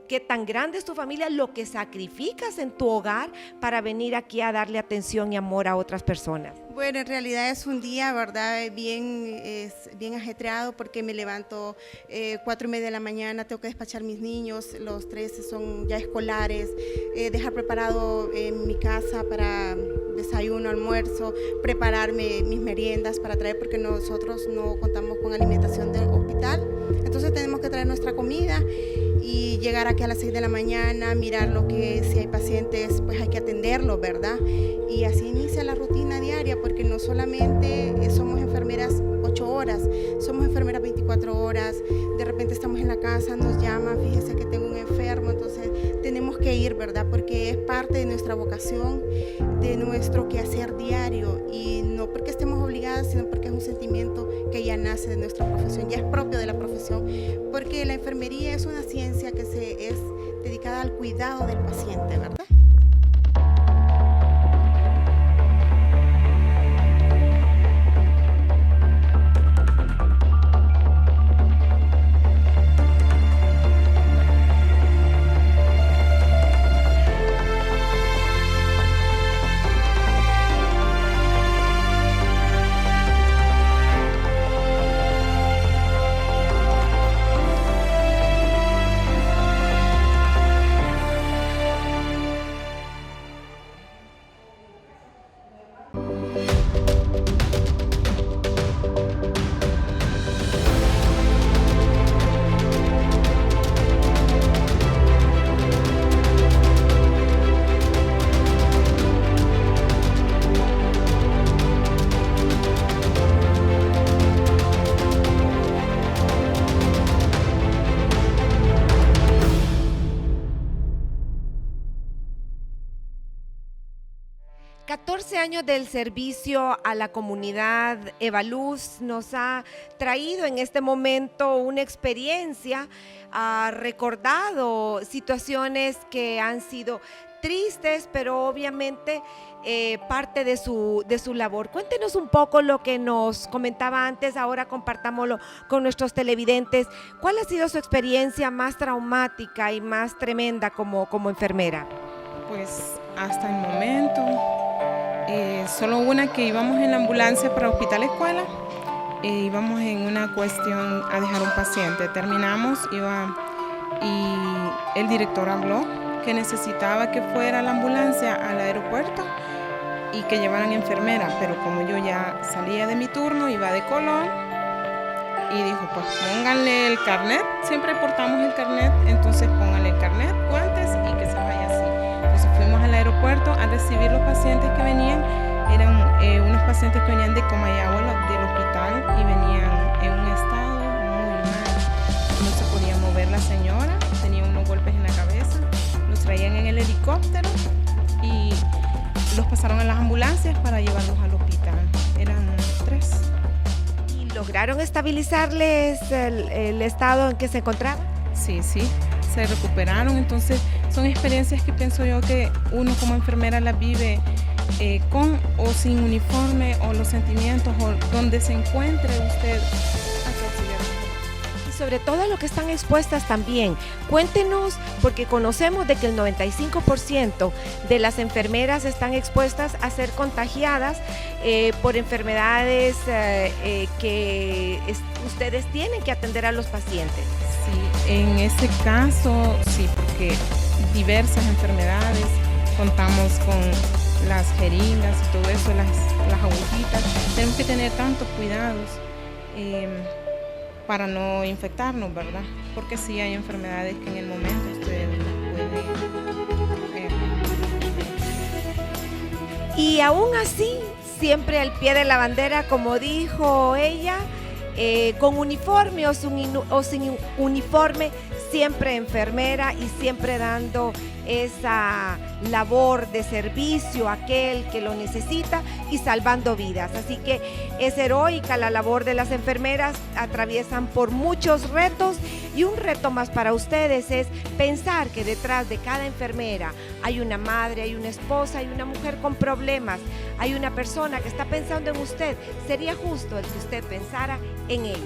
¿Qué tan grande es tu familia? Lo que sacrificas en tu hogar para venir aquí a darle atención y amor a otras personas. Bueno, en realidad es un día, ¿verdad?, bien ajetreado, porque me levanto 4:30 de la mañana, tengo que despachar mis niños, los 3 son ya escolares, dejar preparado mi casa para desayuno, almuerzo, prepararme mis meriendas para traer, porque nosotros no contamos con alimentación del hospital, entonces tenemos que traer nuestra comida y llegar aquí a las 6 de la mañana, mirar lo que, si hay pacientes, pues hay que atenderlos, ¿verdad? Y así inicia la rutina diaria, porque no solamente somos enfermeras 8 horas, somos enfermeras 24 horas, de repente estamos en la casa, nos llaman, fíjese que tengo un enfermo, entonces tenemos que ir, ¿verdad? Porque es parte de nuestra vocación, de nuestro quehacer diario, y no porque estemos obligadas, sino porque es un sentimiento que ya nace de nuestra profesión, ya es propio de la profesión, porque la enfermería es una ciencia que es dedicada al cuidado del paciente, ¿verdad? 14 años del servicio a la comunidad, Evaluz nos ha traído en este momento una experiencia, ha recordado situaciones que han sido tristes, pero obviamente parte de su labor. Cuéntenos un poco lo que nos comentaba antes, ahora compartámoslo con nuestros televidentes. ¿Cuál ha sido su experiencia más traumática y más tremenda como enfermera? Pues hasta el momento, solo una que íbamos en la ambulancia para Hospital Escuela, íbamos en una cuestión a dejar un paciente, terminamos, y el director habló que necesitaba que fuera la ambulancia al aeropuerto y que llevaran enfermera, pero como yo ya salía de mi turno, iba de Colón, y dijo, pues pónganle el carnet, siempre portamos el carnet, entonces pónganle el carnet, guantes y que se vaya así. Entonces fuimos al aeropuerto a recibir los pacientes que venían, eran unos pacientes que venían de Comayagua del hospital y venían en un estado muy mal. No se podía mover la señora, tenía unos golpes en la cabeza, los traían en el helicóptero y los pasaron a las ambulancias para llevarlos al hospital. Eran 3. ¿Y lograron estabilizarles el estado en que se encontraban? Sí, se recuperaron. Entonces son experiencias que pienso yo que uno como enfermera las vive con o sin uniforme, o los sentimientos, o donde se encuentre usted. Sobre todo a lo que están expuestas también. Cuéntenos, porque conocemos de que el 95% de las enfermeras están expuestas a ser contagiadas por enfermedades que ustedes tienen que atender a los pacientes. Sí, en ese caso, sí, porque diversas enfermedades, contamos con las jeringas y todo eso, las agujitas, tenemos que tener tantos cuidados para no infectarnos, ¿verdad? Porque sí hay enfermedades que en el momento usted puede coger. Y aún así, siempre al pie de la bandera, como dijo ella, con uniforme o sin uniforme, siempre enfermera y siempre dando esa labor de servicio a aquel que lo necesita y salvando vidas. Así que es heroica la labor de las enfermeras, atraviesan por muchos retos, y un reto más para ustedes es pensar que detrás de cada enfermera hay una madre, hay una esposa, hay una mujer con problemas, hay una persona que está pensando en usted. Sería justo el que usted pensara en ella.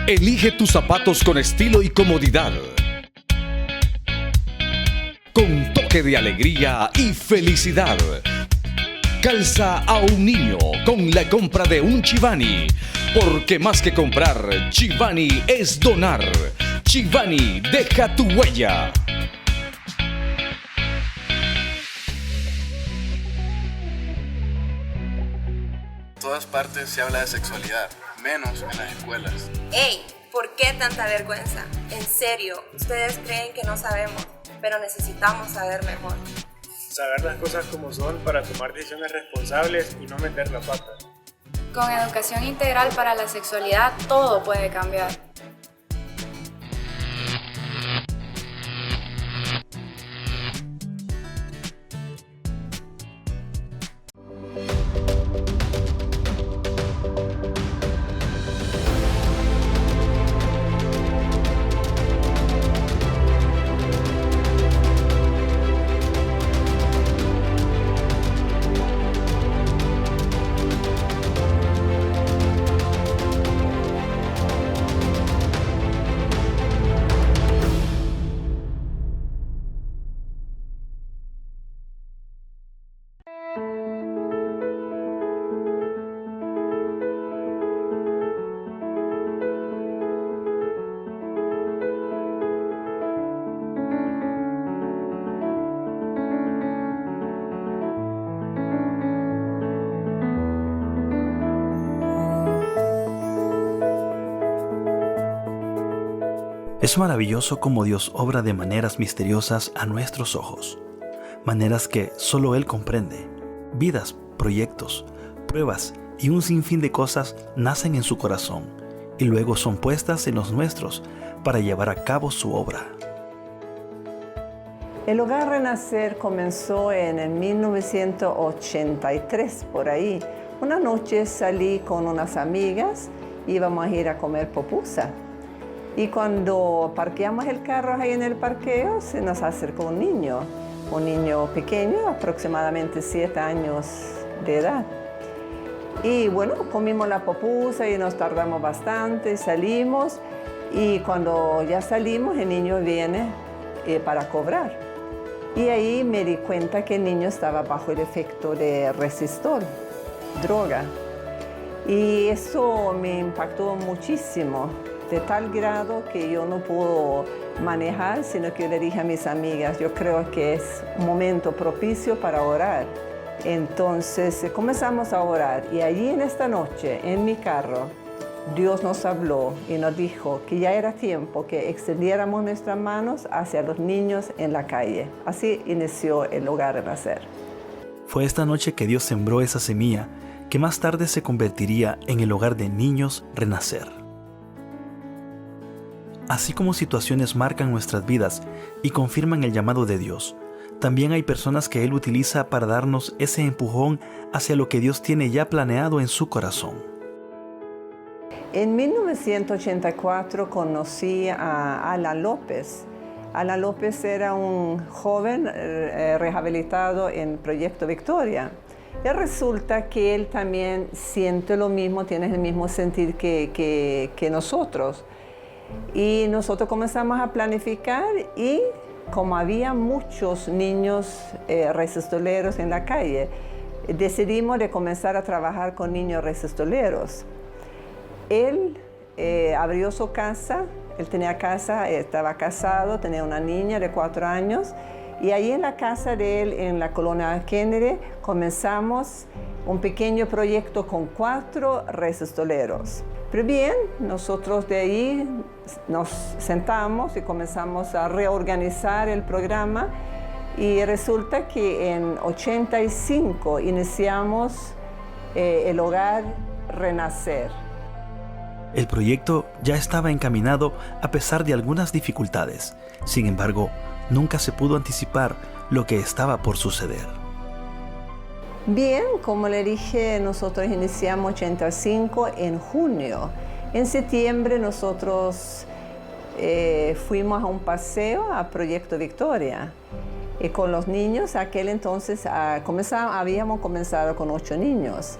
Elige tus zapatos con estilo y comodidad, con toque de alegría y felicidad. Calza a un niño con la compra de un Chivani, porque más que comprar, Chivani es donar. Chivani, deja tu huella. En todas partes se habla de sexualidad, menos en las escuelas. ¡Ey! ¿Por qué tanta vergüenza? En serio, ustedes creen que no sabemos, pero necesitamos saber mejor. Saber las cosas como son para tomar decisiones responsables y no meter la pata. Con educación integral para la sexualidad, todo puede cambiar. Es maravilloso cómo Dios obra de maneras misteriosas a nuestros ojos, maneras que solo Él comprende. Vidas, proyectos, pruebas y un sinfín de cosas nacen en su corazón y luego son puestas en los nuestros para llevar a cabo su obra. El Hogar Renacer comenzó en 1983, por ahí. Una noche salí con unas amigas, íbamos a ir a comer pupusa. Y cuando parqueamos el carro ahí en el parqueo, se nos acercó un niño pequeño, aproximadamente 7 años de edad. Y bueno, comimos la pupusa y nos tardamos bastante, salimos. Y cuando ya salimos, el niño viene para cobrar. Y ahí me di cuenta que el niño estaba bajo el efecto de resistor, droga. Y eso me impactó muchísimo, de tal grado que yo no puedo manejar, sino que yo le dije a mis amigas, yo creo que es un momento propicio para orar. Entonces comenzamos a orar y allí en esta noche, en mi carro, Dios nos habló y nos dijo que ya era tiempo que extendiéramos nuestras manos hacia los niños en la calle. Así inició el Hogar Renacer. Fue esta noche que Dios sembró esa semilla que más tarde se convertiría en el hogar de niños Renacer. Así como situaciones marcan nuestras vidas y confirman el llamado de Dios, también hay personas que Él utiliza para darnos ese empujón hacia lo que Dios tiene ya planeado en su corazón. En 1984 conocí a Alan López. Alan López era un joven rehabilitado en Proyecto Victoria. Y resulta que él también siente lo mismo, tiene el mismo sentir que nosotros. Y nosotros comenzamos a planificar y como había muchos niños resistoleros en la calle, decidimos de comenzar a trabajar con niños resistoleros. Él abrió su casa, él tenía casa, estaba casado, tenía una niña de 4 años y ahí en la casa de él, en la colonia Kennedy, comenzamos un pequeño proyecto con 4 resistoleros. Pero bien, nosotros de ahí nos sentamos y comenzamos a reorganizar el programa y resulta que en 85 iniciamos el Hogar Renacer. El proyecto ya estaba encaminado a pesar de algunas dificultades. Sin embargo, nunca se pudo anticipar lo que estaba por suceder. Bien, como le dije, nosotros iniciamos 85 en junio. En septiembre nosotros fuimos a un paseo a Proyecto Victoria. Y con los niños, aquel entonces habíamos comenzado con 8 niños.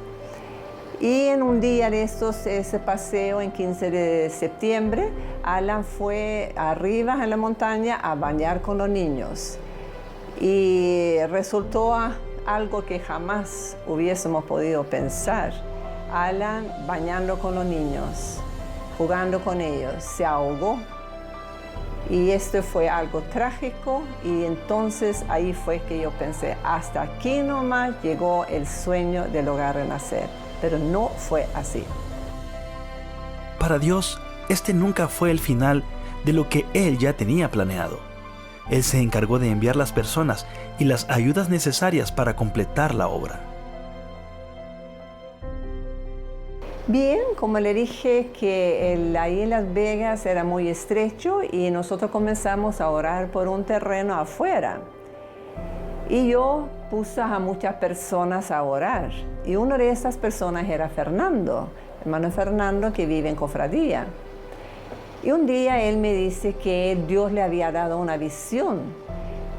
Y en un día de ese paseo, en 15 de septiembre, Alan fue arriba en la montaña a bañar con los niños. Y resultó algo que jamás hubiésemos podido pensar. Alan bañando con los niños, jugando con ellos, se ahogó. Y esto fue algo trágico y entonces ahí fue que yo pensé, hasta aquí nomás llegó el sueño del Hogar Renacer. Pero no fue así. Para Dios, este nunca fue el final de lo que Él ya tenía planeado. Él se encargó de enviar las personas y las ayudas necesarias para completar la obra. Bien, como le dije que ahí en Las Vegas era muy estrecho y nosotros comenzamos a orar por un terreno afuera. Y yo puse a muchas personas a orar. Y una de esas personas era Fernando, hermano Fernando, que vive en Cofradía. Y un día él me dice que Dios le había dado una visión.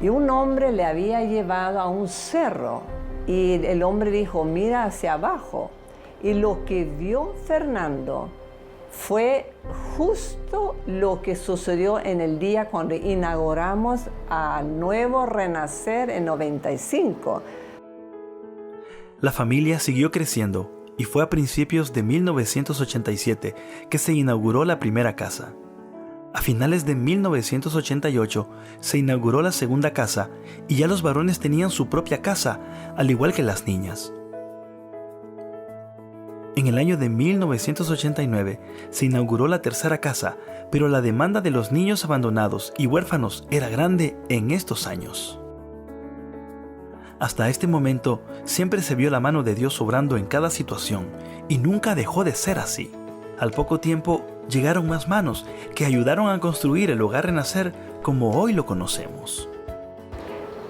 Y un hombre le había llevado a un cerro. Y el hombre dijo, mira hacia abajo. Y lo que vio Fernando fue justo lo que sucedió en el día cuando inauguramos a Nuevo Renacer en 95. La familia siguió creciendo y fue a principios de 1987 que se inauguró la primera casa. A finales de 1988 se inauguró la segunda casa y ya los varones tenían su propia casa, al igual que las niñas. En el año de 1989 se inauguró la tercera casa, pero la demanda de los niños abandonados y huérfanos era grande en estos años. Hasta este momento siempre se vio la mano de Dios obrando en cada situación y nunca dejó de ser así. Al poco tiempo llegaron más manos que ayudaron a construir el Hogar Renacer como hoy lo conocemos.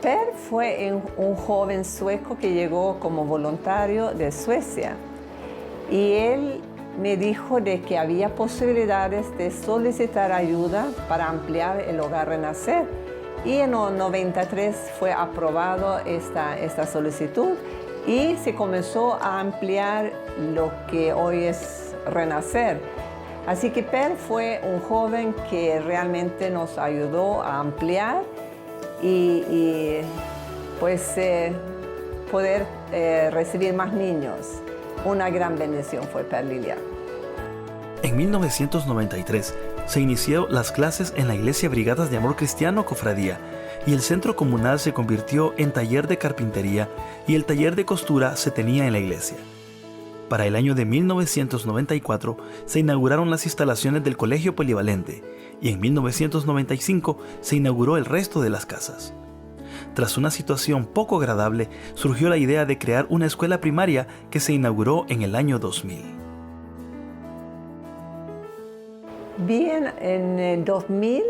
Per fue un joven sueco que llegó como voluntario de Suecia. Y él me dijo de que había posibilidades de solicitar ayuda para ampliar el Hogar Renacer. Y en el 93 fue aprobado esta solicitud y se comenzó a ampliar lo que hoy es Renacer. Así que Per fue un joven que realmente nos ayudó a ampliar y pues poder recibir más niños. Una gran bendición fue Per Lilian. En 1993 se inició las clases en la Iglesia Brigadas de Amor Cristiano Cofradía y el centro comunal se convirtió en taller de carpintería y el taller de costura se tenía en la iglesia. Para el año de 1994 se inauguraron las instalaciones del Colegio Polivalente y en 1995 se inauguró el resto de las casas. Tras una situación poco agradable, surgió la idea de crear una escuela primaria que se inauguró en el año 2000. Bien, en el 2000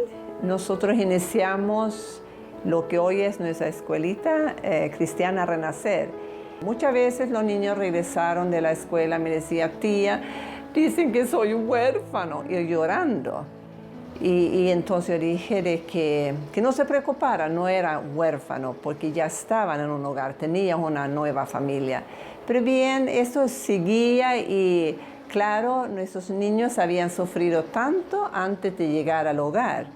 nosotros iniciamos lo que hoy es nuestra escuelita cristiana Renacer. Muchas veces los niños regresaron de la escuela y me decían, tía, dicen que soy un huérfano, y llorando. Y entonces yo dije de que no se preocupara, no era huérfano, porque ya estaban en un hogar, tenían una nueva familia. Pero bien, eso seguía y claro, nuestros niños habían sufrido tanto antes de llegar al hogar.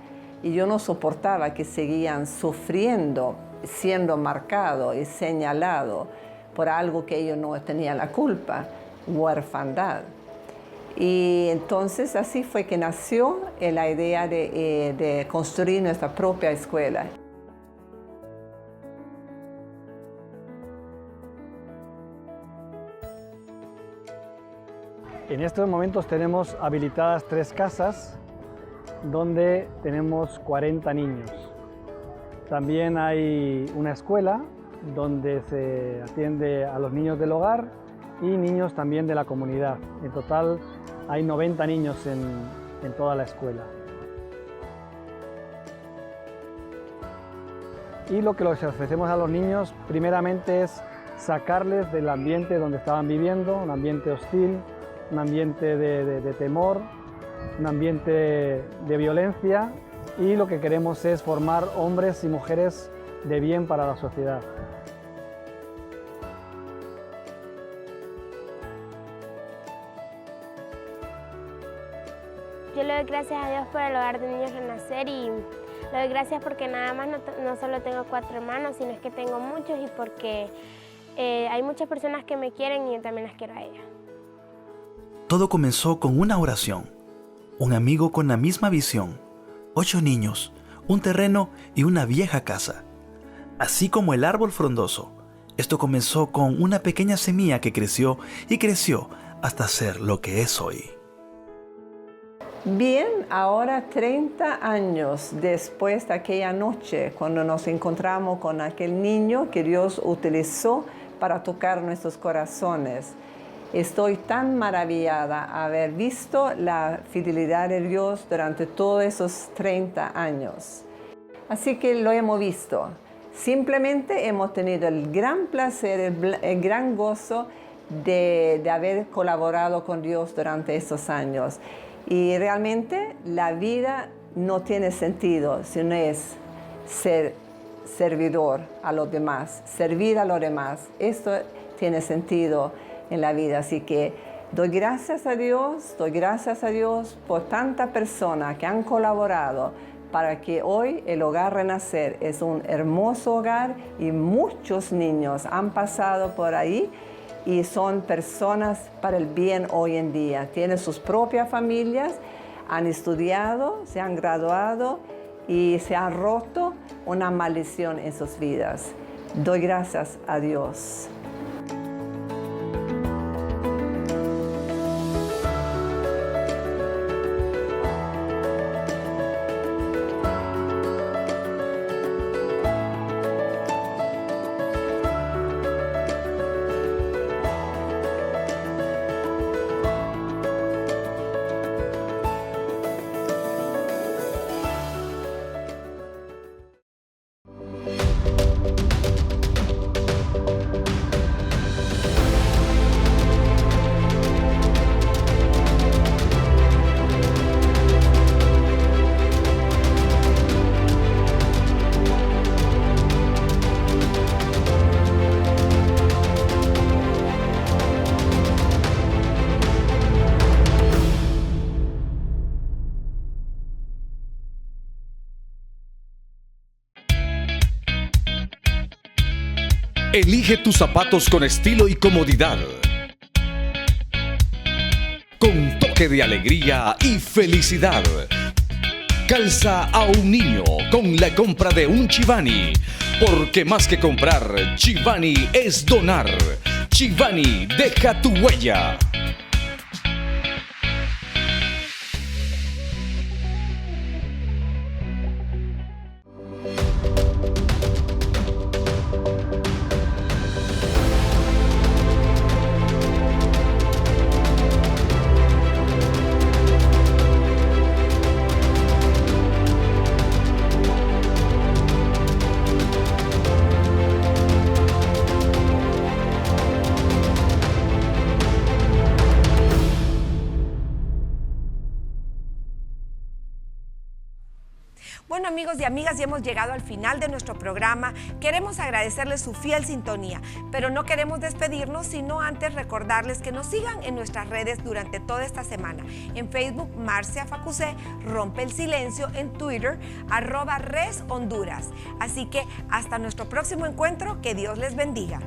Y yo no soportaba que seguían sufriendo, siendo marcados y señalados por algo que ellos no tenían la culpa, huérfandad. Y entonces así fue que nació la idea de construir nuestra propia escuela. En estos momentos tenemos habilitadas 3 casas donde tenemos 40 niños. También hay una escuela donde se atiende a los niños del hogar y niños también de la comunidad. En total hay 90 niños en toda la escuela. Y lo que les ofrecemos a los niños primeramente es sacarles del ambiente donde estaban viviendo, un ambiente hostil, un ambiente de temor, un ambiente de violencia, y lo que queremos es formar hombres y mujeres de bien para la sociedad. Yo le doy gracias a Dios por el Hogar de Niños Renacer y le doy gracias porque nada más no solo tengo 4 hermanos, sino es que tengo muchos y porque hay muchas personas que me quieren y yo también las quiero a ellas. Todo comenzó con una oración, un amigo con la misma visión, 8 niños, un terreno y una vieja casa. Así como el árbol frondoso, esto comenzó con una pequeña semilla que creció y creció hasta ser lo que es hoy. Bien, ahora 30 años después de aquella noche, cuando nos encontramos con aquel niño que Dios utilizó para tocar nuestros corazones, estoy tan maravillada de haber visto la fidelidad de Dios durante todos esos 30 años. Así que lo hemos visto. Simplemente hemos tenido el gran placer, el gran gozo de haber colaborado con Dios durante esos años. Y realmente la vida no tiene sentido si no es ser servidor a los demás, servir a los demás. Esto tiene sentido en la vida. Así que doy gracias a Dios por tantas personas que han colaborado para que hoy el Hogar Renacer es un hermoso hogar y muchos niños han pasado por ahí y son personas para el bien hoy en día. Tienen sus propias familias, han estudiado, se han graduado y se ha roto una maldición en sus vidas. Doy gracias a Dios. Elige tus zapatos con estilo y comodidad, con toque de alegría y felicidad. Calza a un niño con la compra de un Chivani, porque más que comprar, Chivani es donar. Chivani, deja tu huella. Bueno, amigos y amigas, ya hemos llegado al final de nuestro programa. Queremos agradecerles su fiel sintonía, pero no queremos despedirnos sino antes recordarles que nos sigan en nuestras redes durante toda esta semana. En Facebook, Marcia Facusé, Rompe el Silencio, en Twitter, @ResHonduras. Así que hasta nuestro próximo encuentro, que Dios les bendiga.